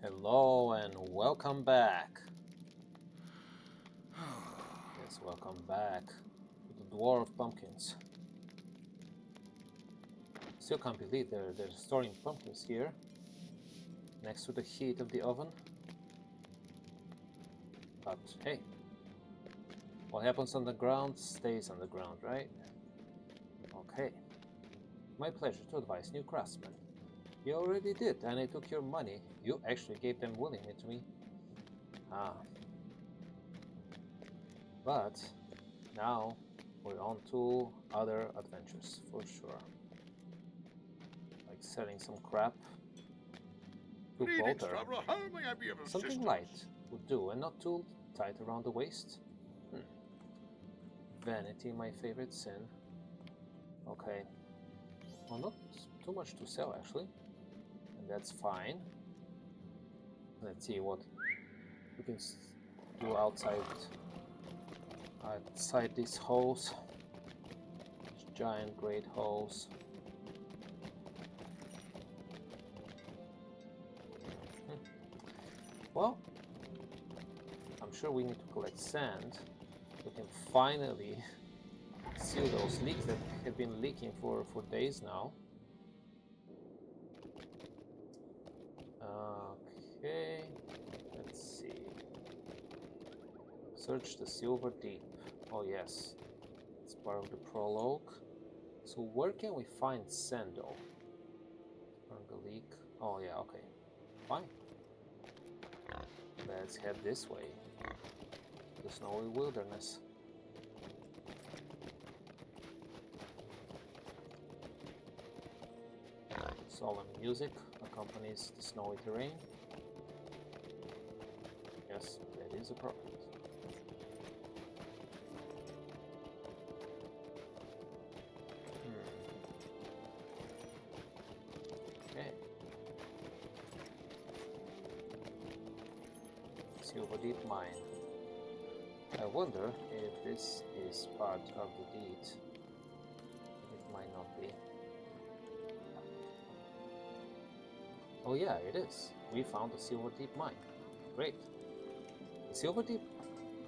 Hello and welcome back. Yes, welcome back to the dwarf pumpkins. Still can't believe they're storing pumpkins here next to the heat of the oven. But hey, what happens on the ground stays on the ground, right? Okay. My pleasure to advise new craftsmen. You already did, and I took your money. You actually gave them willingly to me. But now we're on to other adventures for sure. Like selling some crap to Greetings, Bolter. traveler. How may I be of Something assistance? light would do, and not too tight around the waist. Vanity, my favorite sin. Okay. Well, not too much to sell actually, and that's fine. Let's see what we can do outside these holes. These giant great holes. Well, I'm sure we need to collect sand. We can finally seal those leaks that have been leaking for days now. Okay, let's see. Search the silver deep. Oh yes, it's part of the prologue. So where can we find sand though? From the leak. Oh yeah, okay. Fine. Let's head this way. The snowy wilderness. Solemn music accompanies the snowy terrain. Yes, that is appropriate. Okay. Silver Deep Mine. I wonder if this is part of the deed. It might not be. Oh yeah, it is. We found the Silver Deep Mine. Great. The Silver Deep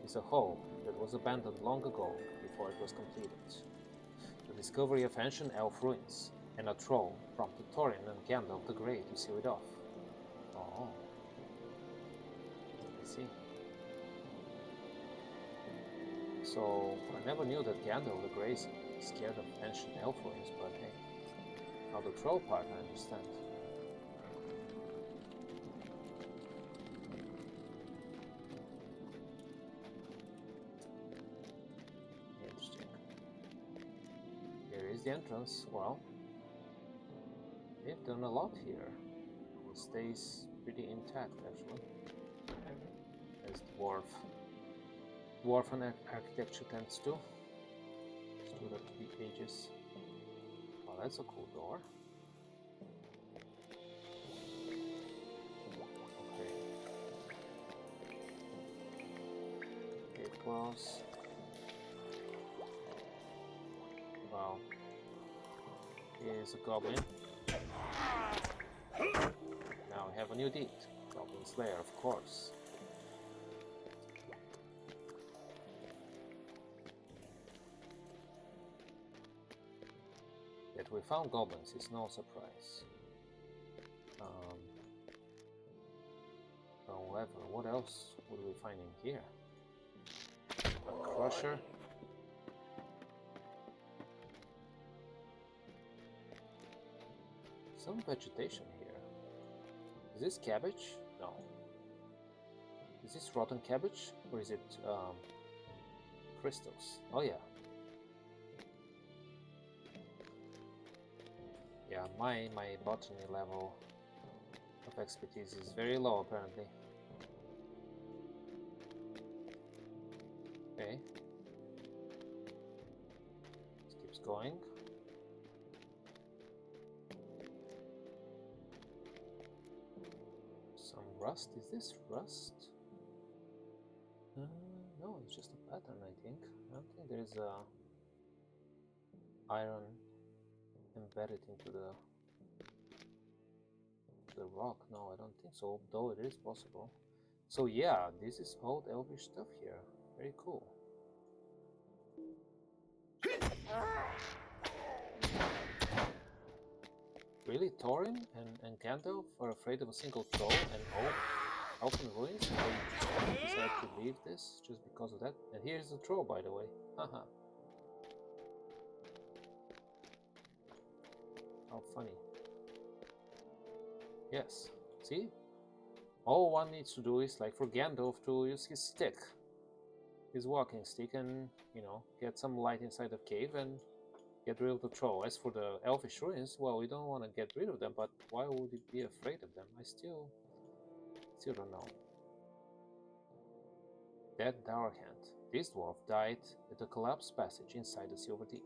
is a hole that was abandoned long ago before it was completed. The discovery of ancient elf ruins and a troll prompted Thorin and Gandalf the Grey to seal it off. Oh. I see. So, I never knew that Gandalf the Grey is scared of ancient elf ruins, but hey. Now the troll part I understand. Interesting. Here is the entrance. Well, they've done a lot here. It stays pretty intact actually. As dwarven architecture tends to. Stood up the ages. Oh, that's a cool door. Okay. Gate close. Wow. Here's a goblin. Now we have a new deed. Goblin's Lair, of course. That we found goblins is no surprise. However, what else would we find in here? A crusher. Some vegetation here. Is this cabbage? No. Is this rotten cabbage? Or is it crystals? Oh yeah. Yeah, my botany level of expertise is very low apparently. Okay. This keeps going. Some rust. Is this rust? No, it's just a pattern, I think. I don't think there's a iron embedded into the to the rock. No, I don't think so, though it is possible. So yeah, this is old Elvish stuff here. Very cool. Really, Thorin and Gandalf are afraid of a single troll and open ruins? They decide to leave this just because of that? And here's the troll, by the way. Haha. How funny. Yes, see? All one needs to do is, like for Gandalf, to use his stick. His walking stick and, you know, get some light inside the cave and get rid of the troll. As for the Elvish ruins, well, we don't want to get rid of them, but why would we be afraid of them? I still don't know. Dead Darkhand. This dwarf died at the collapsed passage inside the Silver Deep.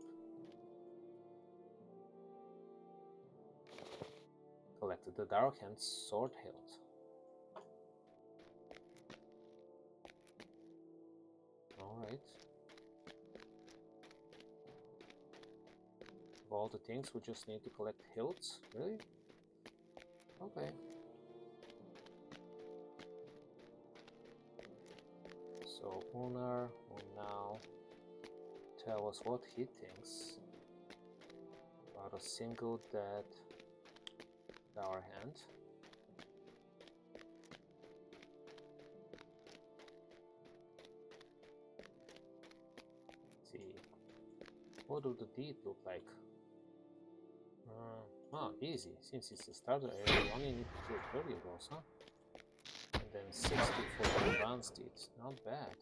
Collected the Darkhand's sword hilt. Alright. Of all the things, we just need to collect hilts? Really? Okay. So Unar will now tell us what he thinks about a single dead Darkhand. Let's see, what do the deed look like? Easy. Since it's a starter area, we only need to kill 30 of those, huh? And then 60 for the advanced deeds. Not bad.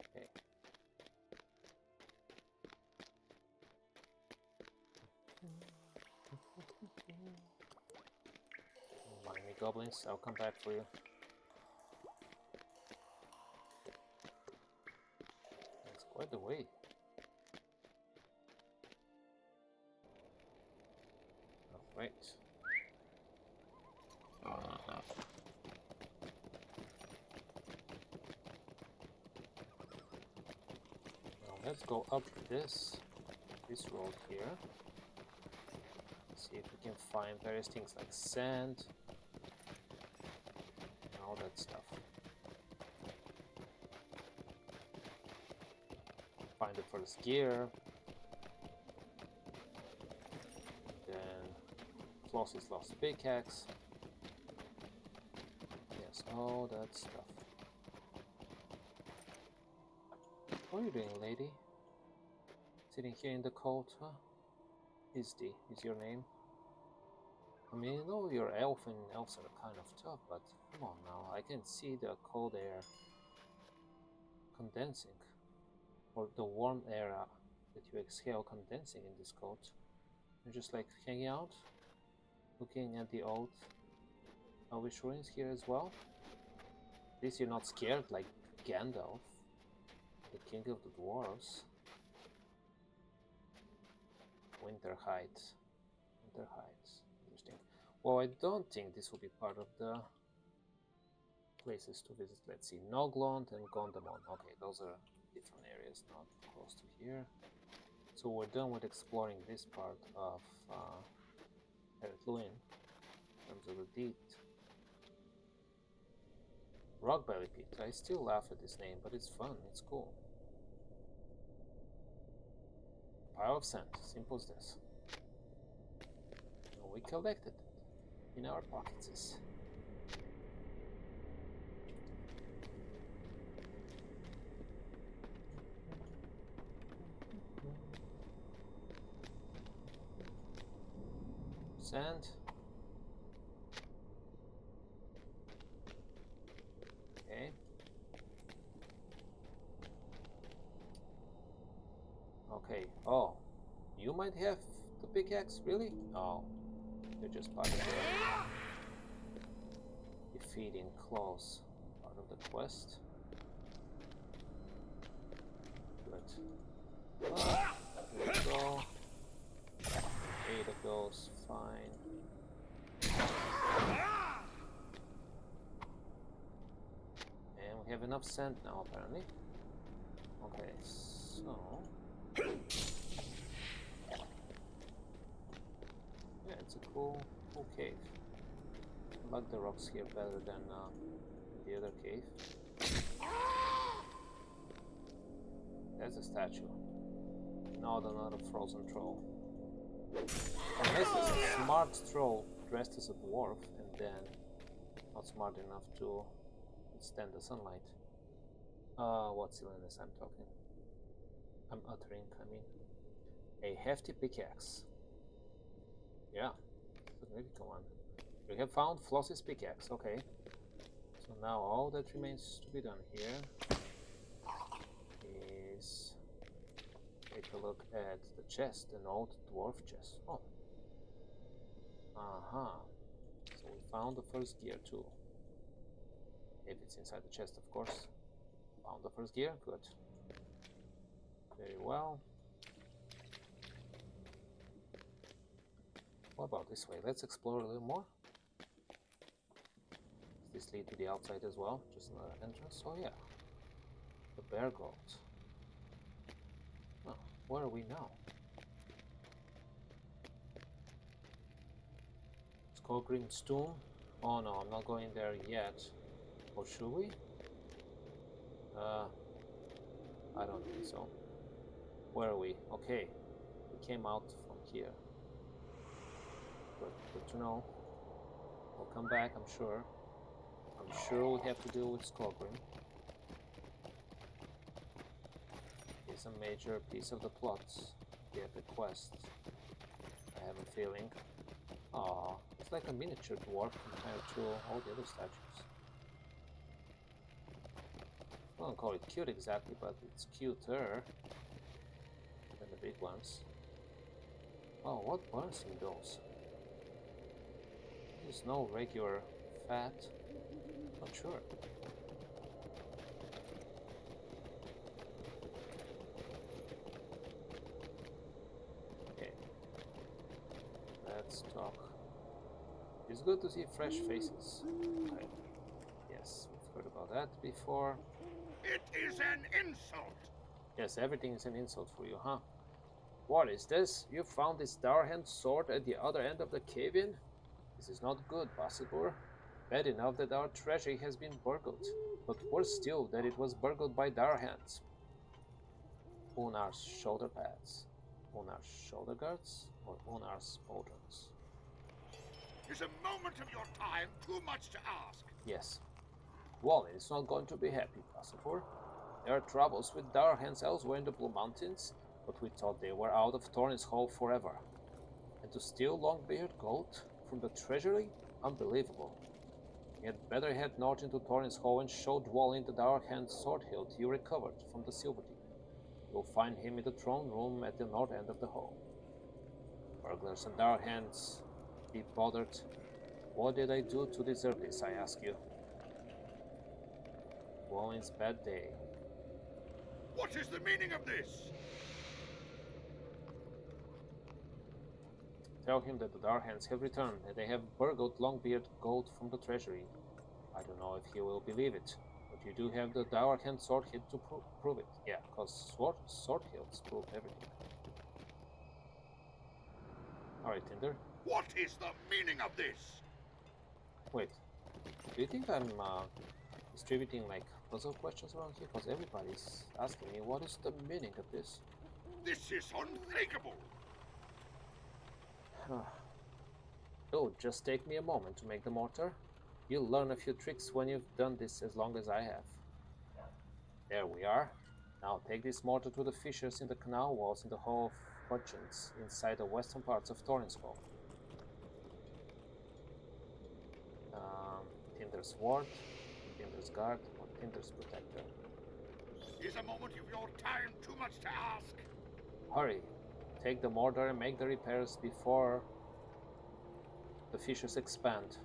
Okay. Don't mind me, goblins. I'll come back for you. That's quite the way. Right. Now let's go up this road here. See if we can find various things like sand and all that stuff. Find the first gear. Then Flossie's lost pickaxe. Yes, all that stuff. What are you doing, lady? Sitting here in the cold, huh? Isdi is your name. I mean, you know your elf and elves are kind of tough, but come on now, I can see the cold air condensing. Or the warm air that you exhale condensing in this coat. You're just like hanging out, looking at the old Elvish ruins here as well. At least you're not scared like Gandalf, the king of the dwarves. Winter Heights. Interesting. Well, I don't think this will be part of the places to visit. Let's see, Noglond and Gondamon. Okay, those are different areas, not close to here. So we're done with exploring this part of Eretluin in terms of the deed. Rockbelly Pit. I still laugh at this name, but it's fun, it's cool. Pile of sand, simple as this. And we collected it in our pockets. Sand. Okay. Okay. Oh, you might have the pickaxe, really? Oh, you're just part of the defeating claws, part of the quest. Good. Here we go. 8 of those, fine. And we have enough sand now, apparently. Okay, so Yeah, it's a cool cave. I like the rocks here better than the other cave. There's a statue. Not another frozen troll. Unless it's a smart troll dressed as a dwarf and then not smart enough to withstand the sunlight. What silliness I'm talking. I'm uttering, I mean. A hefty pickaxe. Yeah, significant one. We have found Flossie's pickaxe, okay. So now all that remains to be done here is take a look at the chest, an old dwarf chest. Oh. So we found the first gear too. If it's inside the chest, of course. Found the first gear, good. Very well. What about this way? Let's explore a little more. Does this lead to the outside as well? Just another entrance? Oh yeah. The bear goat. Oh, where are we now? Skogrim's tomb? Oh no, I'm not going there yet. Or should we? I don't think so. Where are we? Okay. We came out from here. Good to know. We'll come back, I'm sure. I'm sure we have to deal with Skogrim. It's a major piece of the plot. The epic quest. I have a feeling. Aww, it's like a miniature dwarf compared to all the other statues. I wouldn't call it cute exactly, but it's cuter than the big ones. Oh, what burns in those? There's no regular fat. Not sure. Okay. Let's talk. It's good to see fresh faces. Right. Yes, we've heard about that before. It is an insult! Yes, everything is an insult for you, huh? What is this? You found this Darhand sword at the other end of the cave-in? This is not good, Basilbur. Bad enough that our treasury has been burgled, but worse still that it was burgled by Darhands. Unar's shoulder pads, Unar's shoulder guards, or Unar's pauldrons? Is a moment of your time too much to ask? Yes. Wallen is not going to be happy, Basilbur. There are troubles with Darhands elsewhere in the Blue Mountains, but we thought they were out of Tornin's Hall forever. And to steal Longbeard gold from the treasury? Unbelievable. You had better head north into Tornin's Hall and show Dwalin the Darkhand sword hilt you recovered from the Silver Deep. You'll find him in the throne room at the north end of the hall. Burglars and Darkhands, be bothered. What did I do to deserve this, I ask you? Dwalin's bad day. What is the meaning of this? Tell him that the Darkhands have returned and they have burgled Longbeard gold from the treasury. I don't know if he will believe it, but you do have the Darkhand sword hilt to prove it. Yeah, because sword hilts prove everything. Alright, Tinder. What is the meaning of this? Wait, do you think I'm distributing like puzzle questions around here? Because everybody's asking me what is the meaning of this. This is unthinkable! It'll just take me a moment to make the mortar. You'll learn a few tricks when you've done this as long as I have. There we are. Now take this mortar to the fissures in the canal walls in the Hall of Merchants inside the western parts of Torrin's Hall. Tinder's Ward, Tinder's Guard, or Tinder's Protector. Is a moment of your time too much to ask? Hurry. Take the mortar and make the repairs before the fissures expand.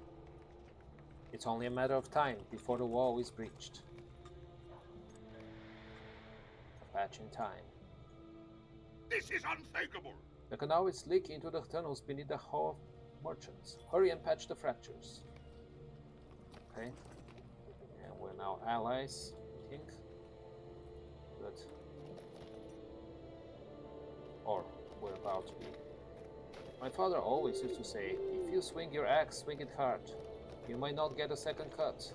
It's only a matter of time before the wall is breached. A patch in time. This is unthinkable! The canal is leaking into the tunnels beneath the Hall of Merchants. Hurry and patch the fractures. Okay. And we're now allies, I think. Good. Or we're about to be. My father always used to say, if you swing your axe, swing it hard. You might not get a second cut.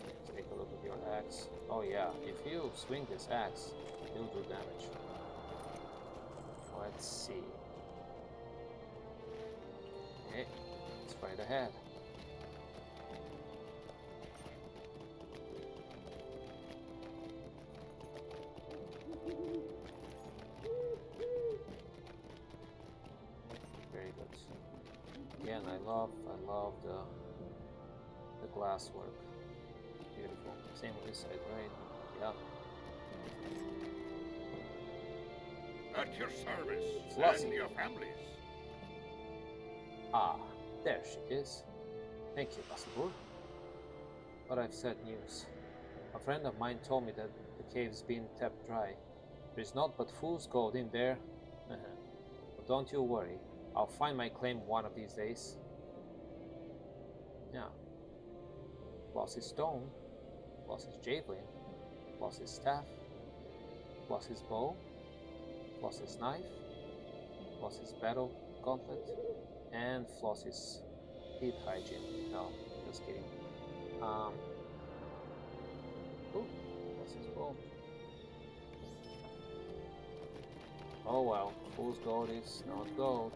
Let's take a look at your axe. Oh yeah, if you swing this axe, you'll do damage. Let's see. Okay, it's right ahead. Very good. Again, I love the glass work. Beautiful. Same on this side, right? Yeah. At your service Flossie. and your families. Ah, there she is. Thank you, Basilur. But I've sad news. A friend of mine told me that the cave's been tapped dry. There's not but fool's gold in there. But don't you worry. I'll find my claim one of these days. Yeah. Flossie's stone. Flossie's javelin. Flossie's staff. Flossie's bow. Flossie's knife. Flossie's battle gauntlet. And Flossie's teeth hygiene. No, just kidding. Ooh, Flossie's bow. Oh well, fool's gold is not gold.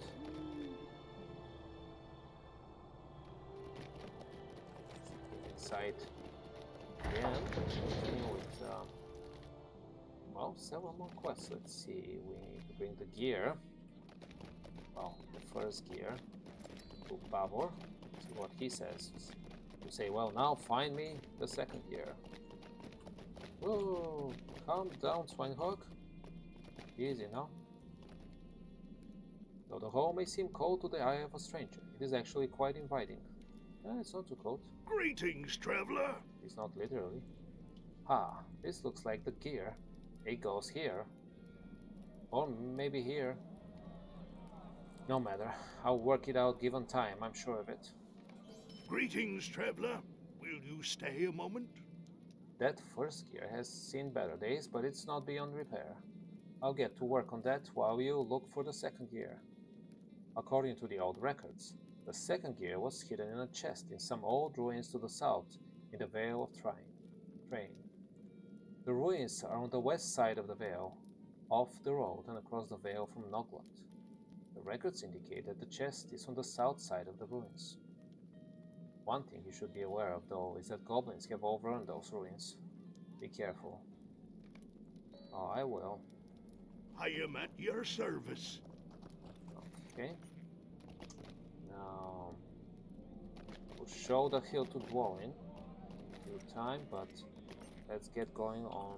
Inside again, continue with well, several more quests. Let's see, we need to bring the gear. Well, the first gear to Pavor. See what he says. You say, well, now find me the second gear. Whoa, calm down, Swinehawk. Easy, no? Though the hall may seem cold to the eye of a stranger, it is actually quite inviting. It's not too cold. Greetings, traveler. It's not literally. Ah, this looks like the gear. It goes here. Or maybe here. No matter. I'll work it out given time, I'm sure of it. Greetings, traveler. Will you stay a moment? That first gear has seen better days, but it's not beyond repair. I'll get to work on that while you look for the second gear. According to the old records, the second gear was hidden in a chest in some old ruins to the south, in the Vale of Train. The ruins are on the west side of the Vale, off the road and across the Vale from Nogland. The records indicate that the chest is on the south side of the ruins. One thing you should be aware of, though, is that goblins have overrun those ruins. Be careful. Oh, I will. I am at your service. Okay. Now, we'll show the hill to dwell in. Due time, but let's get going on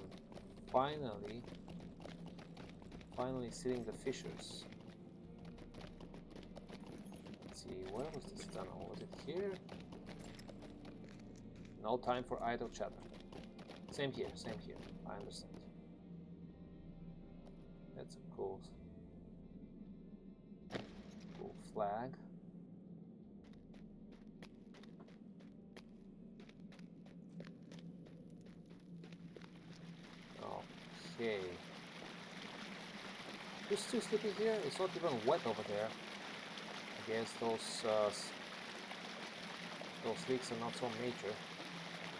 finally seeing the fissures. Let's see, where was this tunnel? Was it here? No time for idle chatter. Same here, I understand. That's a cool flag. Okay. You're still sleeping here? It's not even wet over there. I guess those leaks are not so major.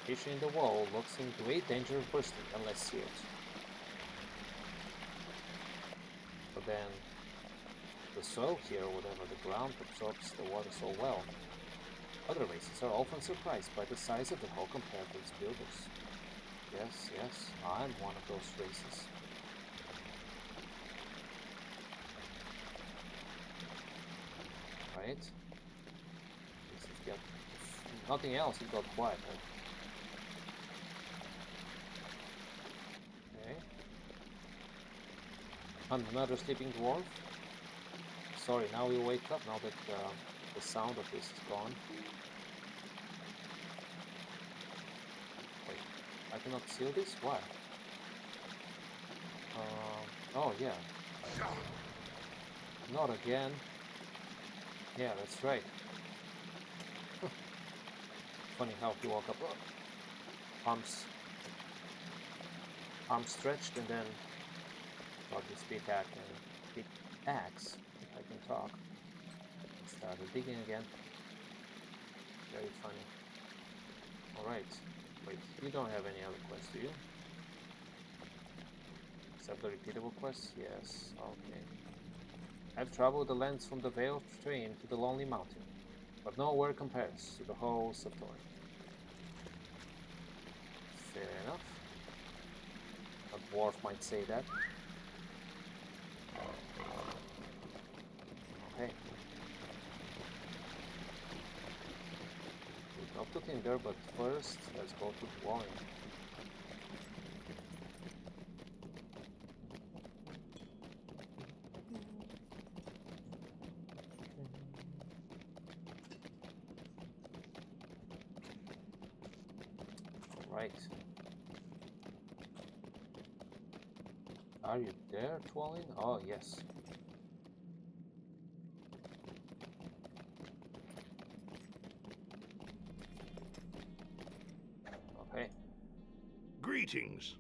The fissure in the wall looks in great danger of bursting unless sealed. But then, the soil here, whatever the ground, absorbs the water so well. Other races are often surprised by the size of the hole compared to its builders. Yes, I'm one of those races. Right? Nothing else, it got quiet. Okay. Another sleeping dwarf. Sorry, now we wake up now that the sound of this is gone. Wait, I cannot seal this? Why? Oh yeah. Not again. Yeah, that's right. Funny how he woke up. Arms stretched and then Got this big axe, if I can talk. And started digging again. Very funny. Alright. Wait, you don't have any other quests, do you? Except the repeatable quests? Yes, okay. I've traveled the lands from the Veil Train to the Lonely Mountain, but nowhere compares to the halls of Thorin. Fair enough. A dwarf might say that. Okay. We talk to Tinder, but first let's go to Dwelling. Alright. Are you there, Dwelling? Oh, yes. Okay. Greetings.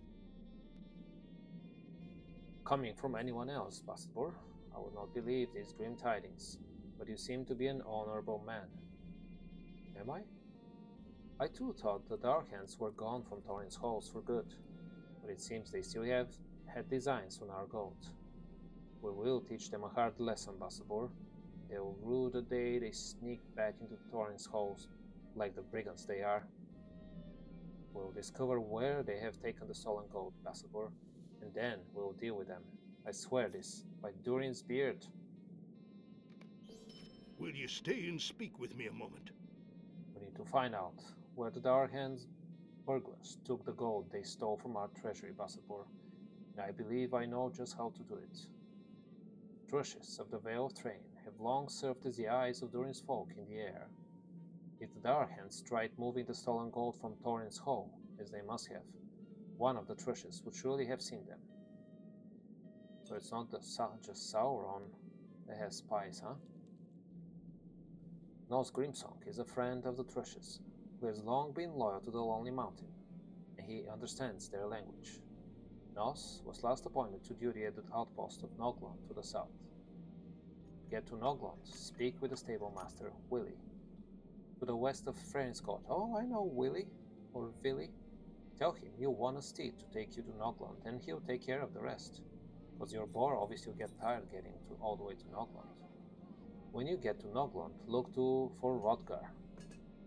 Coming from anyone else, Bastard, I would not believe these grim tidings, but you seem to be an honorable man. Am I? I too thought the Dark Hands were gone from Thorin's halls for good, but it seems they still have had designs on our gold. We will teach them a hard lesson, Bastard. They will rue the day they sneak back into Thorin's halls like the brigands they are. We'll discover where they have taken the stolen gold, Bastard, and then we'll deal with them. I swear this, by Durin's beard. Will you stay and speak with me a moment? We need to find out where the Dark Hands burglars took the gold they stole from our treasury, Bastard, and I believe I know just how to do it. Thrushes of the Veil of Train have long served as the eyes of Durin's folk in the air. If the Dark Hands tried moving the stolen gold from Thorin's hall, as they must have, one of the Thrushes would surely have seen them. So it's not just Sauron that has spies, huh? Nos Grimsong is a friend of the Thrushes, who has long been loyal to the Lonely Mountain, and he understands their language. Nos was last appointed to duty at the outpost of Noglond to the south. Get to Noglond, speak with the stable master, Willie. To the west of Frainscott. Oh, I know Willie, or Villy. Tell him you want a steed to take you to Noglond, and he'll take care of the rest. Because your boar obviously will get tired getting all the way to Noglond. When you get to Noglond, look for Rodgar.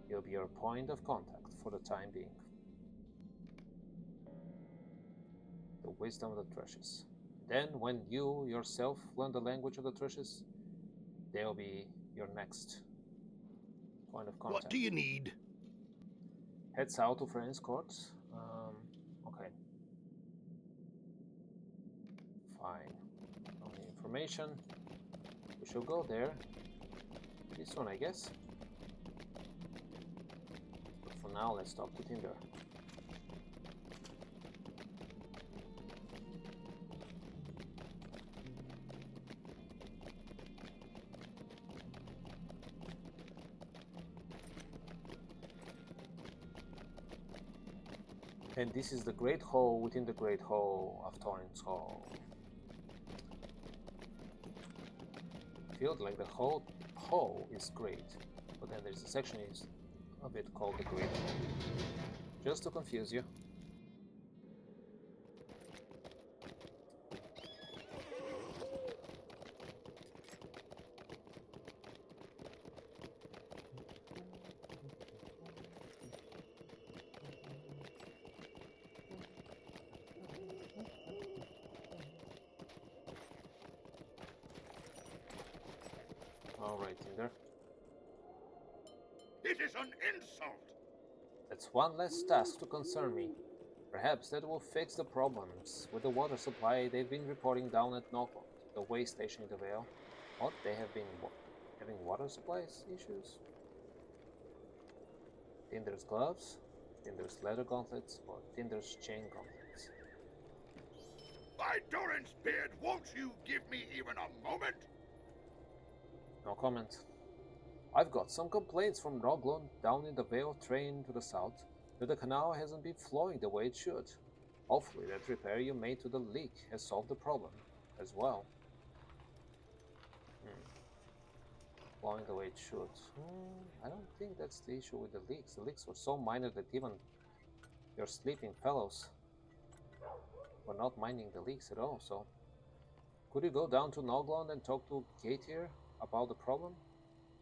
He'll be your point of contact for the time being. The wisdom of the Thrushes. Then, when you yourself learn the language of the Thrushes, they'll be your next point of contact. What do you need? Head south to Friends Court. Okay. Fine. Only information. We shall go there pretty soon, I guess. But for now, let's talk to Tinder. And this is the Great Hall within the Great Hall of Thorin's Hall. Feels like the whole hall is great, but then there's a section is a bit called the Great Hall. Just to confuse you. Alright, Tinder. It is an insult! That's one less task to concern me. Perhaps that will fix the problems with the water supply they've been reporting down at Noglond, the way station in the Vale. What? They have been having water supplies issues? Tinder's gloves, Tinder's leather gauntlets, or Tinder's chain gauntlets? By Doran's beard, won't you give me even a moment? No comment. I've got some complaints from Noglond down in the Veil Train to the south that the canal hasn't been flowing the way it should. Hopefully that repair you made to the leak has solved the problem. as well. Blowing the way it should. I don't think that's the issue with the leaks. The leaks were so minor that even your sleeping fellows were not minding the leaks at all, so... Could you go down to Noglond and talk to Gatir about the problem?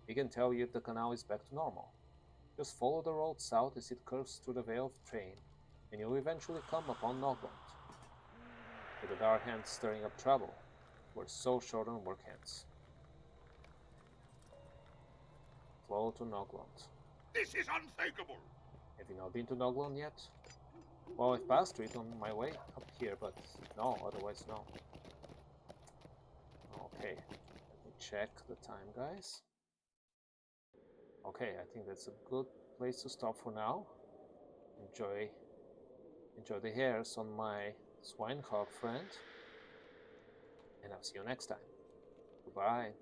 He can tell you if the canal is back to normal. Just follow the road south as it curves through the Vale of Train, and you'll eventually come upon Noglond. With the dark hands stirring up trouble, we're so short on work hands. Flow to Noglond. This is unthinkable! Have you not been to Noglond yet? Well, I've passed through it on my way up here, but no, otherwise no. Okay, let me check the time, guys. Okay, I think that's a good place to stop for now. Enjoy the hairs on my swinehog friend, and I'll see you next time. Goodbye.